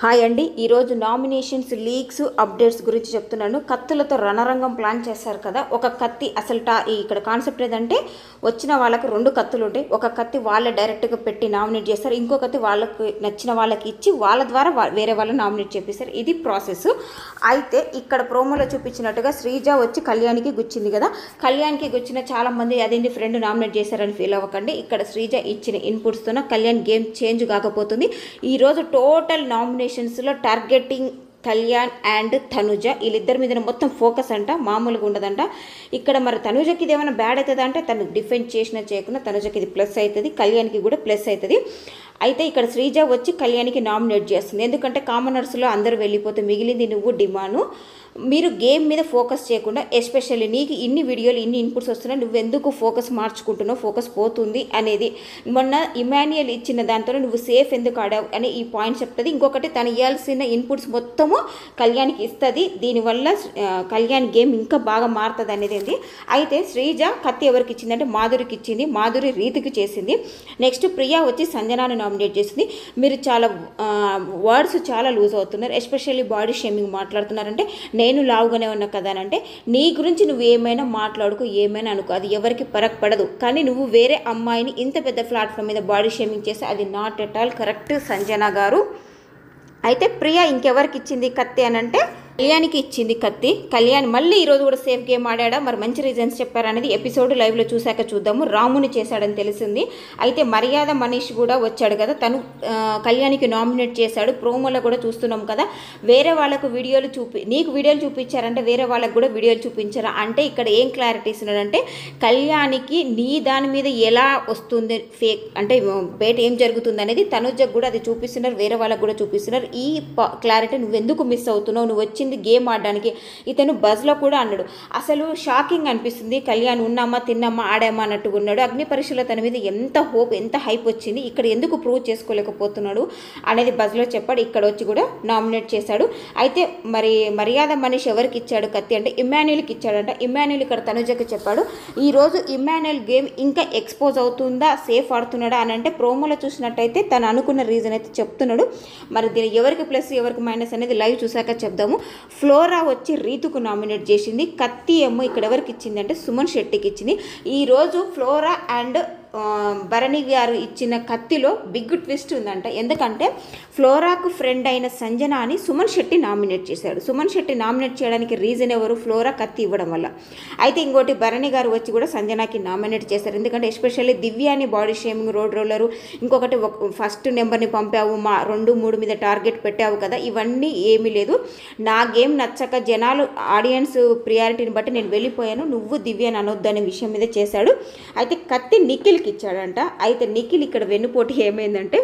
Hi అండి, ఈరోజు nominations leaks updates గురించి చెప్తున్నాను. కత్తులతో రణరంగం ప్లాన్ చేశారు కదా. ఒక కత్తి అసలు ఇక్కడ కాన్సెప్ట్ ఏదంటే వచ్చిన వాళ్ళకి 2 కత్తులు ఉంటాయి. ఒక కత్తి వాళ్ళ డైరెక్ట్గా పెట్టి నామినేట్ చేస్తారు, ఇంకో కత్తి వాళ్ళకి నచ్చిన వాళ్ళకి ఇచ్చి వాళ్ళ ద్వారా వేరే వాళ్ళని నామినేట్ చేపిస్తారు. ఇది ప్రాసెస్. అయితే ఇక్కడ ప్రోమోలో చూపించినట్టుగా శ్రీజ వచ్చి కళ్యాణ్కి గుచ్చింది కదా. కళ్యాణ్కి గుచ్చిన చాలామంది అదేంటి ఫ్రెండ్ నామినేట్ చేశారని ఫీల్ అవ్వకండి. ఇక్కడ శ్రీజ ఇచ్చిన ఇన్పుట్స్తోన కళ్యాణ్ గేమ్ చేంజ్ కాకపోతుంది. ఈరోజు టోటల్ నామినేషన్స్లో టార్గెటింగ్ కళ్యాణ్ అండ్ తనుజ, వీళ్ళిద్దరి మీద మొత్తం ఫోకస్ అంట, మామూలుగా ఉండదంట. ఇక్కడ మరి తనుజకి ఇది ఏమైనా బ్యాడ్ అవుతుంది అంటే తను డిఫెండ్ చేసినా చేయకుండా తనుజకి ఇది ప్లస్ అవుతుంది, కళ్యాణ్కి కూడా ప్లస్ అవుతుంది. అయితే ఇక్కడ శ్రీజ వచ్చి కళ్యాణ్కి నామినేట్ చేస్తుంది. ఎందుకంటే కామనర్స్లో అందరూ వెళ్ళిపోతే మిగిలింది నువ్వు డిమాను. మీరు గేమ్ మీద ఫోకస్ చేయకుండా, ఎస్పెషల్లీ నీకు ఇన్ని వీడియోలు ఇన్ని ఇన్పుట్స్ వస్తున్నాయి, నువ్వెందుకు ఫోకస్ మార్చుకుంటున్నావు, ఫోకస్ పోతుంది అనేది. మొన్న ఇమాన్యుయల్ ఇచ్చిన దాంతో నువ్వు సేఫ్ ఎందుకు ఆడావు అని ఈ పాయింట్ చెప్తుంది. ఇంకొకటి తను ఇవ్వాల్సిన ఇన్పుట్స్ మొత్తము కళ్యాణ్కి ఇస్తుంది. దీనివల్ల కళ్యాణ్ గేమ్ ఇంకా బాగా మారుతుంది అనేది ఏంది. అయితే శ్రీజ కత్తి ఎవరికి ఇచ్చిందంటే మాధురికి ఇచ్చింది, మాధురి రీతికి చేసింది. నెక్స్ట్ ప్రియా వచ్చి సంజనాను నామినేట్ చేసింది. మీరు చాలా వర్డ్స్ చాలా లూజ్ అవుతున్నారు, ఎస్పెషల్లీ బాడీ షేమింగ్ మాట్లాడుతున్నారంటే నేను లావుగానే ఉన్నా కదా అని. అంటే నీ గురించి నువ్వు ఏమైనా మాట్లాడుకో, ఏమైనా అనుకో, అది ఎవరికి పరకు పడదు. కానీ నువ్వు వేరే అమ్మాయిని ఇంత పెద్ద ప్లాట్ఫామ్ మీద బాడీ షేమింగ్ చేస్తే అది not at all correct Sanjana గారు. అయితే ప్రియా ఇంకెవరికి ఇచ్చింది కత్తి అని అంటే కళ్యాణ్కి ఇచ్చింది కత్తి. కళ్యాణ్ మళ్ళీ ఈరోజు కూడా సేఫ్ గేమ్ ఆడా, మరి మంచి రీజన్స్ చెప్పారనేది ఎపిసోడ్ లైవ్లో చూశాక చూద్దాము. రాముని చేశాడని తెలిసింది. అయితే మర్యాద మనీష్ కూడా వచ్చాడు కదా, తను కళ్యాణ్కి నామినేట్ చేశాడు. ప్రోమోలో కూడా చూస్తున్నాం కదా. వేరే వాళ్ళకు వీడియోలు నీకు వీడియోలు చూపించారంటే వేరే వాళ్ళకు కూడా వీడియోలు చూపించారా అంటే ఇక్కడ ఏం క్లారిటీ ఇస్తున్నాడంటే కళ్యాణ్కి నీ దాని మీద ఎలా వస్తుంది ఫేక్ అంటే బయట ఏం జరుగుతుంది అనేది తనుజకు కూడా అది చూపిస్తున్నారు, వేరే వాళ్ళకు కూడా చూపిస్తున్నారు. ఈ క్లారిటీ నువ్వెందుకు మిస్ అవుతున్నావు, నువ్వు వచ్చి గేమ్ ఆడడానికి. ఇతను బజ్లో కూడా అన్నాడు. అసలు షాకింగ్ అనిపిస్తుంది. కళ్యాణ్ ఉన్నామా తిన్నామా ఆడామా అన్నట్టుగా ఉన్నాడు. అగ్ని పరీక్షలో తన మీద ఎంత హోప్ ఎంత హైప్ వచ్చింది, ఇక్కడ ఎందుకు ప్రూవ్ చేసుకోలేకపోతున్నాడు అనేది బజ్లో చెప్పాడు. ఇక్కడ వచ్చి కూడా నామినేట్ చేశాడు. అయితే మరి మర్యాద మనీష్ ఎవరికి ఇచ్చాడు కత్తి అంటే ఇమాన్యుయల్కి ఇచ్చాడంట. ఇమాన్యుయల్ ఇక్కడ తనుజకి చెప్పాడు. ఈరోజు ఇమాన్యుయల్ గేమ్ ఇంకా ఎక్స్పోజ్ అవుతుందా, సేఫ్ ఆడుతున్నాడా అని అంటే ప్రోమోలో చూసినట్టయితే తను అనుకున్న రీజన్ అయితే చెప్తున్నాడు. మరి దీని ఎవరికి ప్లస్ ఎవరికి మైనస్ అనేది లైవ్ చూసాక చెప్దాము. ఫ్లోరా వచ్చి రీతుకు నామినేట్ చేసింది. కత్తి ఏమో ఇక్కడ ఎవరికి ఇచ్చింది అంటే సుమన్ శెట్టికి ఇచ్చింది. ఈరోజు ఫ్లోరా అండ్ భరణి గారు ఇచ్చిన కత్తిలో బిగ్ ట్విస్ట్ ఉందంట. ఎందుకంటే ఫ్లోరాకు ఫ్రెండ్ అయిన సంజన అని సుమన్ శెట్టి నామినేట్ చేశాడు. సుమన్ శెట్టి నామినేట్ చేయడానికి రీజన్ ఎవరు, ఫ్లోరా కత్తి ఇవ్వడం వల్ల. అయితే ఇంకోటి భరణి గారు వచ్చి కూడా సంజనాకి నామినేట్ చేశారు. ఎందుకంటే ఎస్పెషల్లీ దివ్యాని బాడీ షేమింగ్, రోడ్ రోలరు, ఇంకొకటి ఫస్ట్ నెంబర్ని పంపావు, మా 2, 3 మీద టార్గెట్ పెట్టావు కదా, ఇవన్నీ ఏమీ లేదు. నా గేమ్ నచ్చక జనాలు ఆడియన్స్ ప్రియారిటీని బట్టి నేను వెళ్ళిపోయాను, నువ్వు దివ్యాని అనొద్దు అనే విషయం మీద చేశాడు. అయితే కత్తి నిఖిల్ ఇచ్చాడంట. అయితే నిఖిల్ ఇక్కడ వెన్నుపోటీ ఏమైందంటే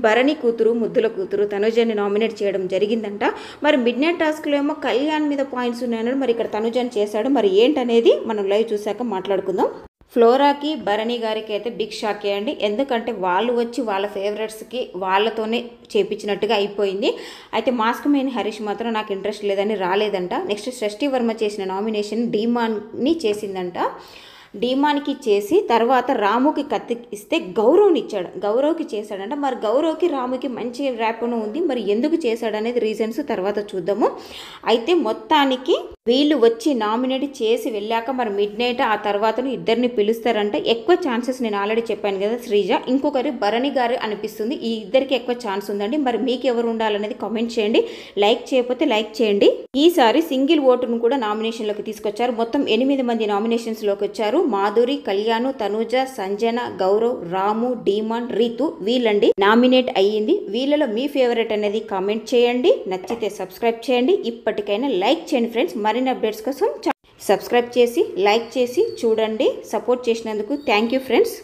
భరణి కూతురు, ముద్దుల కూతురు తనుజని నామినేట్ చేయడం జరిగిందంట. మరి మిడ్ నైట్ టాస్క్లో ఏమో కళ్యాణ్ మీద పాయింట్స్ ఉన్నాయన్నాడు, మరి ఇక్కడ తనుజని చేశాడు. మరి ఏంటనేది మనం లైవ్ చూశాక మాట్లాడుకుందాం. ఫ్లోరాకి భరణి గారికి అయితే బిగ్ షాక్ అయ్యండి. ఎందుకంటే వాళ్ళు వచ్చి వాళ్ళ ఫేవరెట్స్కి వాళ్ళతోనే చేపించినట్టుగా అయిపోయింది. అయితే మాస్క్ మెయిన్ హరీష్ మాత్రం నాకు ఇంట్రెస్ట్ లేదని రాలేదంట. నెక్స్ట్ షష్ఠి వర్మ చేసిన నామినేషన్ డీమాన్ని చేసిందంట. డీమాన్కి చేసి తర్వాత రాముకి కత్తి ఇస్తే గౌరవ్ని ఇచ్చాడు, గౌరవ్కి చేశాడంట. మరి గౌరవ్కి రాముకి మంచి ర్యాప్ను ఉంది, మరి ఎందుకు చేశాడనేది రీజన్స్ తర్వాత చూద్దాము. అయితే మొత్తానికి వీళ్ళు వచ్చి నామినేట్ చేసి వెళ్ళాక మరి మిడ్ నైట్ ఆ తర్వాత ఇద్దరిని పిలుస్తారంట. ఎక్కువ ఛాన్సెస్ నేను ఆల్రెడీ చెప్పాను కదా శ్రీజ, ఇంకొకరి భరణి గారు అనిపిస్తుంది. ఈ ఇద్దరికి ఎక్కువ ఛాన్స్ ఉందండి. మరి మీకు ఎవరు ఉండాలనేది కామెంట్ చేయండి. లైక్ చేయకపోతే లైక్ చేయండి. ఈసారి సింగిల్ ఓటును కూడా నామినేషన్లోకి తీసుకొచ్చారు. మొత్తం 8 మంది నామినేషన్స్లోకి వచ్చారు. మాధురి, కళ్యాణ్, తనుజ, సంజన, గౌరవ్, రాము, డీమాన్, రీతు వీళ్ళండి నామినేట్ అయ్యింది. వీళ్ళలో మీ ఫేవరెట్ అనేది కామెంట్ చేయండి. నచ్చితే సబ్స్క్రైబ్ చేయండి. ఇప్పటికైనా లైక్ చేయండి ఫ్రెండ్స్. మరిన్ని అప్డేట్స్ కోసం సబ్స్క్రైబ్ చేసి లైక్ చేసి చూడండి. సపోర్ట్ చేసినందుకు థ్యాంక్ యూ ఫ్రెండ్స్.